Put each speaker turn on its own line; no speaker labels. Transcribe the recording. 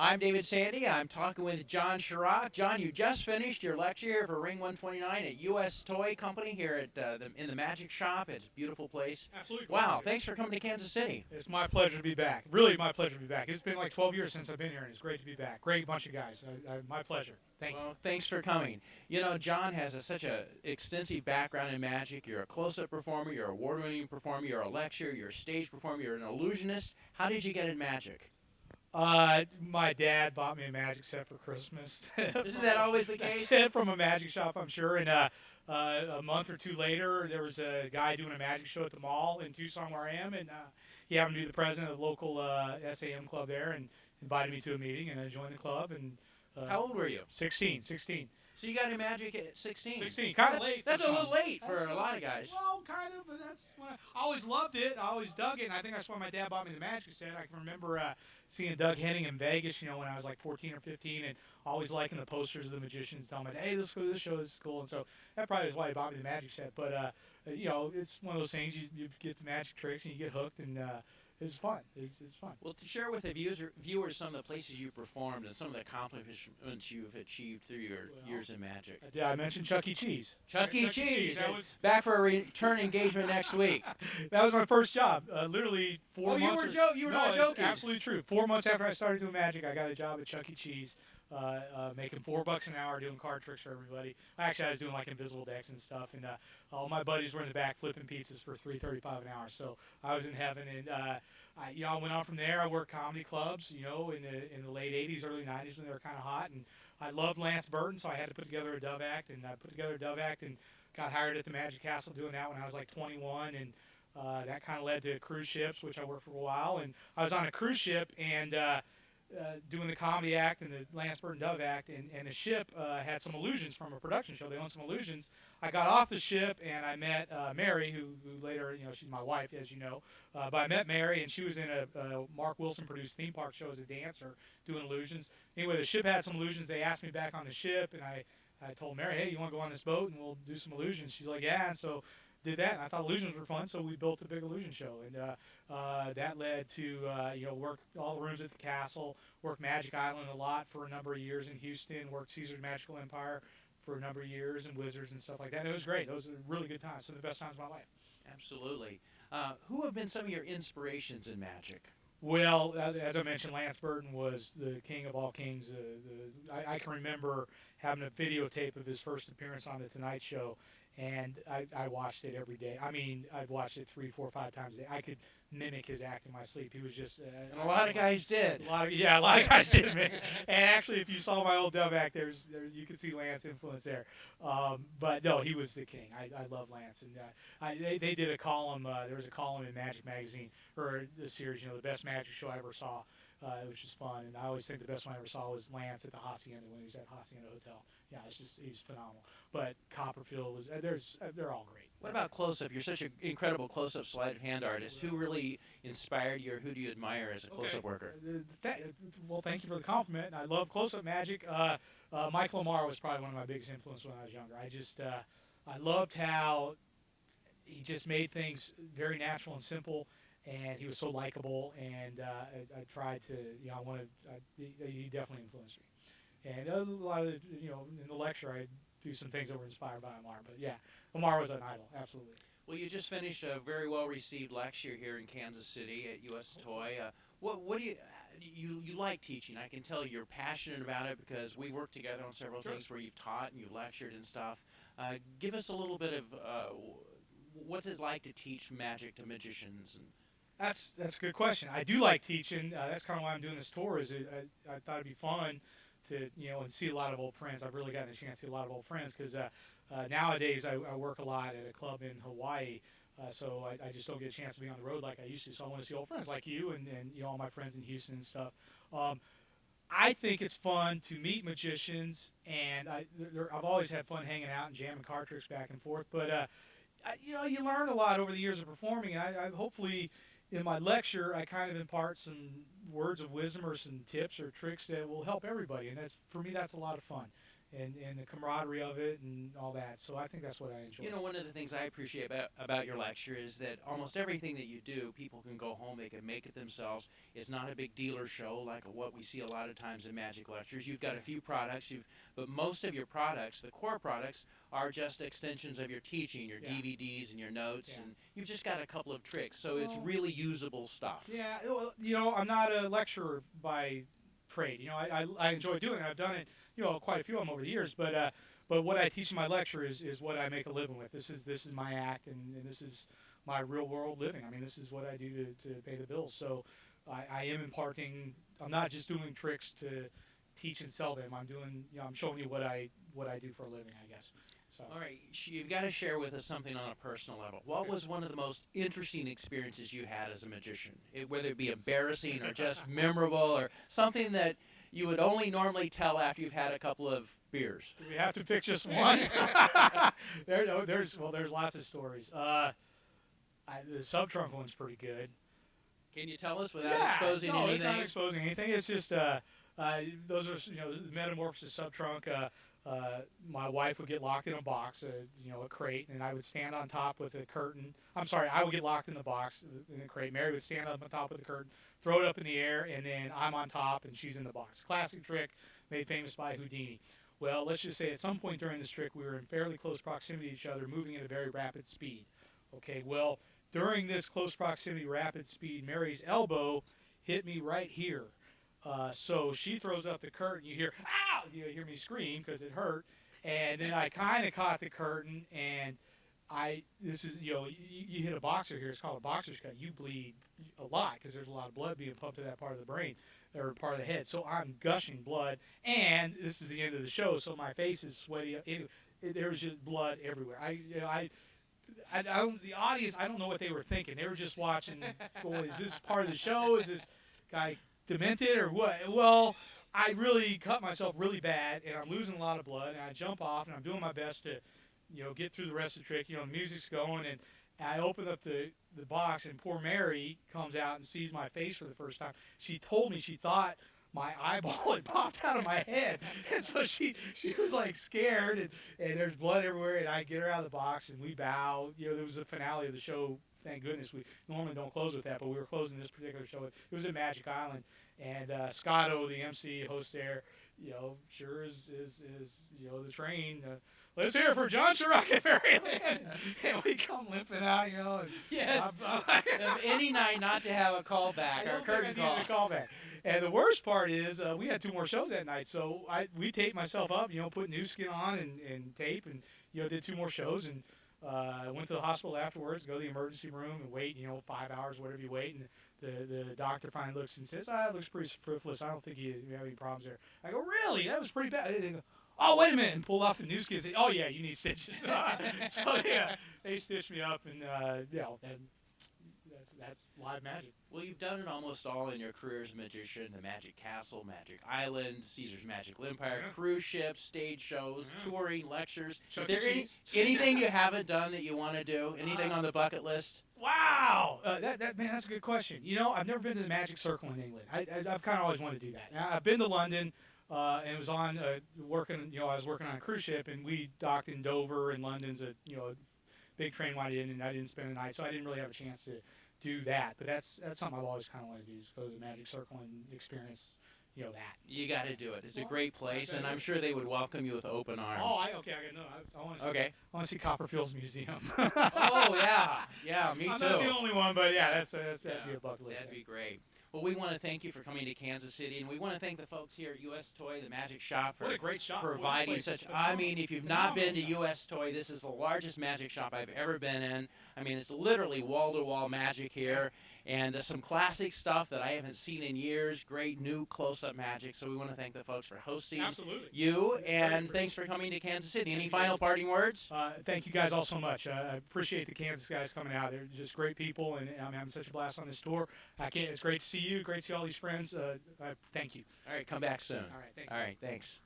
I'm David Sandy. I'm talking with John Shryock. John, you just finished your lecture here for Ring 129 at U.S. Toy Company here at in the Magic Shop. It's a beautiful place.
Absolutely.
Wow, thanks for coming to Kansas City.
It's my pleasure to be back. Really, my pleasure to be back. It's been like 12 years since I've been here, and it's great to be back. Great bunch of guys. My pleasure. Thank you.
Well, thanks for coming. You know, John has such an extensive background in magic. You're a close-up performer. You're an award-winning performer. You're a lecturer. You're a stage performer. You're an illusionist. How did you get in magic?
My dad bought me a magic set for Christmas.
Isn't that always the case?
From a magic shop, I'm sure. And a month or two later, there was a guy doing a magic show at the mall in Tucson where I am, and he happened to be the president of the local SAM club there, and invited me to a meeting, and I joined the club. And
how old were you?
16.
So you got in magic at 16.
16, kind of late.
That's a little late for a lot of guys.
Well, kind of, but that's when I always loved it. I always dug it, and I think that's why my dad bought me the magic set. I can remember seeing Doug Henning in Vegas, when I was like 14 or 15, and always liking the posters of the magicians, telling me, hey, let's go to this show, this is cool. And so that probably is why he bought me the magic set. But, it's one of those things, you get the magic tricks, and you get hooked, and it's fun. It's fun.
Well, to share with the viewers some of the places you performed and some of the accomplishments you've achieved through your years in magic.
I mentioned Chuck E. Cheese.
Chuck E. Cheese. That was back for a return engagement next week.
That was my first job. Literally 4 months.
You were not joking.
Absolutely true. 4 months after I started doing magic, I got a job at Chuck E. Cheese. Making $4 an hour doing card tricks for everybody. Actually, I was doing like invisible decks and stuff, and all my buddies were in the back flipping pizzas for $3.35 an hour. So I was in heaven, and I went on from there. I worked comedy clubs, in the late '80s, early '90s when they were kind of hot, and I loved Lance Burton, so I had to put together a Dove act, and I put together a Dove act, and got hired at the Magic Castle doing that when I was like 21, and that kind of led to cruise ships, which I worked for a while, and I was on a cruise ship and. Doing the comedy act and the Lance Burton Dove act, and the ship had some illusions from a production show. They owned some illusions. I got off the ship, and I met Mary, who later, she's my wife, as you know. But I met Mary, and she was in a Mark Wilson-produced theme park show as a dancer doing illusions. Anyway, the ship had some illusions. They asked me back on the ship, and I told Mary, hey, you want to go on this boat, and we'll do some illusions? She's like, yeah, and so did that, and I thought illusions were fun, so we built a big illusion show, and that led to work all the rooms at the castle, worked Magic Island a lot for a number of years in Houston, worked Caesar's Magical Empire for a number of years, and Wizards and stuff like that. And it was great. Those were really good times. Some of the best times of my life.
Absolutely. Who have been some of your inspirations in magic?
Well, as I mentioned, Lance Burton was the king of all kings. I can remember having a videotape of his first appearance on The Tonight Show, and I watched it every day. I mean, I've watched it 3, 4, 5 times a day. I could mimic his act in my sleep. He was just...
and a lot of guys did.
A lot of guys did, man. And actually, if you saw my old Dove act, you can see Lance's influence there. But no, he was the king. I love Lance. And they did a column, there was a column in Magic Magazine, or the series, the best magic show I ever saw. Which is fun, and I always think the best one I ever saw was Lance at the Hacienda when he was at Hacienda Hotel. Yeah, he's phenomenal. But Copperfield was they're all great.
What about close-up? You're such an incredible close-up sleight of hand artist. Who really inspired you, or who do you admire as a close-up worker?
Well, thank you for the compliment. I love close-up magic. Mike Lamar was probably one of my biggest influences when I was younger. I loved how he just made things very natural and simple. And he was so likable, and I tried to, he definitely influenced me. And a lot of, in the lecture, I do some things that were inspired by Lamar. But yeah, Lamar was an idol, absolutely.
Well, you just finished a very well-received lecture here in Kansas City at U.S. Toy. What do you like teaching? I can tell you're passionate about it because we worked together on several things where you've taught and you lectured and stuff. Give us a little bit of what's it like to teach magic to magicians and.
That's a good question. I do like teaching. That's kind of why I'm doing this tour. I thought it'd be fun to and see a lot of old friends. I've really gotten a chance to see a lot of old friends because nowadays I work a lot at a club in Hawaii, so I just don't get a chance to be on the road like I used to. So I want to see old friends like you and all my friends in Houston and stuff. I think it's fun to meet magicians, and I've always had fun hanging out and jamming card tricks back and forth. But you learn a lot over the years of performing, and I hopefully. In my lecture, I kind of impart some words of wisdom or some tips or tricks that will help everybody, and for me, that's a lot of fun. and the camaraderie of it and all that. So I think that's what I enjoy.
You know, one of the things I appreciate about your lecture is that almost everything that you do, people can go home, they can make it themselves. It's not a big dealer show like what we see a lot of times in magic lectures. You've got a few products, but most of your products, the core products, are just extensions of your teaching, your DVDs and your notes, and you've just got a couple of tricks. So it's really usable stuff.
Yeah, well, you know, I'm not a lecturer by trade. You know, I enjoy doing it. I've done it, you know, quite a few of them over the years. But what I teach in my lecture is what I make a living with. This is my act, and this is my real world living. I mean, this is what I do to pay the bills. So I am imparting. I'm not just doing tricks to teach and sell them. I'm doing, you know, I'm showing you what I do for a living, I guess. So.
All right, you've got to share with us something on a personal level. What was one of the most interesting experiences you had as a magician? Whether it be embarrassing or just memorable or something that you would only normally tell after you've had a couple of beers.
Do we have to pick just one? There's lots of stories. The sub trunk one's pretty good.
Can you tell us without exposing anything?
No, it's not exposing anything. It's just those are, you know, the metamorphosis sub trunk. My wife would get locked in a box, you know, a crate, and I would stand on top with a curtain. I'm sorry, I would get locked in the box in a crate. Mary would stand up on top of the curtain, throw it up in the air, and then I'm on top and she's in the box. Classic trick made famous by Houdini. Well, let's just say at some point during this trick, we were in fairly close proximity to each other, moving at a very rapid speed. Okay, well, during this close proximity, rapid speed, Mary's elbow hit me right here. So she throws up the curtain. You hear, ow! You hear me scream because it hurt. And then I kind of caught the curtain, and this is, you know, you hit a boxer here. It's called a boxer's cut. You bleed a lot because there's a lot of blood being pumped to that part of the brain or part of the head. So I'm gushing blood, and this is the end of the show. So my face is sweaty. There was just blood everywhere. The audience, I don't know what they were thinking. They were just watching, going, is this part of the show? Is this guy demented or what? Well, I really cut myself really bad, and I'm losing a lot of blood, and I jump off, and I'm doing my best to, you know, get through the rest of the trick. You know, the music's going, and I open up the box, and poor Mary comes out and sees my face for the first time. She told me she thought my eyeball had popped out of my head, and so she was like scared, and there's blood everywhere, and I get her out of the box, and we bow. You know, there was the finale of the show. Thank goodness we normally don't close with that, but we were closing this particular show. It was at Magic Island, and Scotto, the MC host there, you know, sure is you know, the train. Let's hear it for John Shryock and Mary Lynn. And we come limping out, you know.
Of any night not to have a callback or a curtain call.
A callback. And the worst part is we had 2 more shows that night, so we taped myself up, you know, put new skin on and tape, and, you know, did 2 more shows, and went to the hospital afterwards, go to the emergency room and wait, you know, 5 hours, whatever you wait, and the doctor finally looks and says, it looks pretty superfluous. I don't think you have any problems there. I go, really? That was pretty bad. They go, oh, wait a minute, and pull off the new skin and say, oh, yeah, you need stitches. So, yeah, they stitched me up, and, you know, and that's live magic.
Well, you've done it almost all in your career as a magician: the Magic Castle, Magic Island, Caesar's Magical Empire, cruise ships, stage shows, touring, lectures. Is there anything you haven't done that you want to do? Anything on the bucket list?
Wow, man, that's a good question. You know, I've never been to the Magic Circle in England. I've kind of always wanted to do that. I've been to London, and it was on working. You know, I was working on a cruise ship, and we docked in Dover, and London's a, you know, big train ride in, and I didn't spend the night, so I didn't really have a chance to do that. But that's something I've always kind of wanted to do, is go to the Magic Circle and experience, you know, that.
You got to do it. It's a great place, and I'm sure they would welcome you with open arms.
Oh, I want to see.
Okay.
I want to see Copperfield's museum.
Oh yeah, me too.
I'm not the only one, but yeah, that'd be a bucket list.
That'd be great. Well, we want to thank you for coming to Kansas City, and we want to thank the folks here at US Toy, the Magic Shop, for
what a great shop.
providing such. I mean, if you've not been to US Toy, this is the largest magic shop I've ever been in. I mean, it's literally wall-to-wall magic here, and some classic stuff that I haven't seen in years. Great new close-up magic. So we want to thank the folks for hosting you, and thanks for coming to Kansas City. Any final parting words?
Thank you guys all so much. I appreciate the Kansas guys coming out. They're just great people, and I'm having such a blast on this tour. It's great to see you. Great to see all these friends. Thank you.
All right, come back soon.
All right, thanks.
All right, thanks.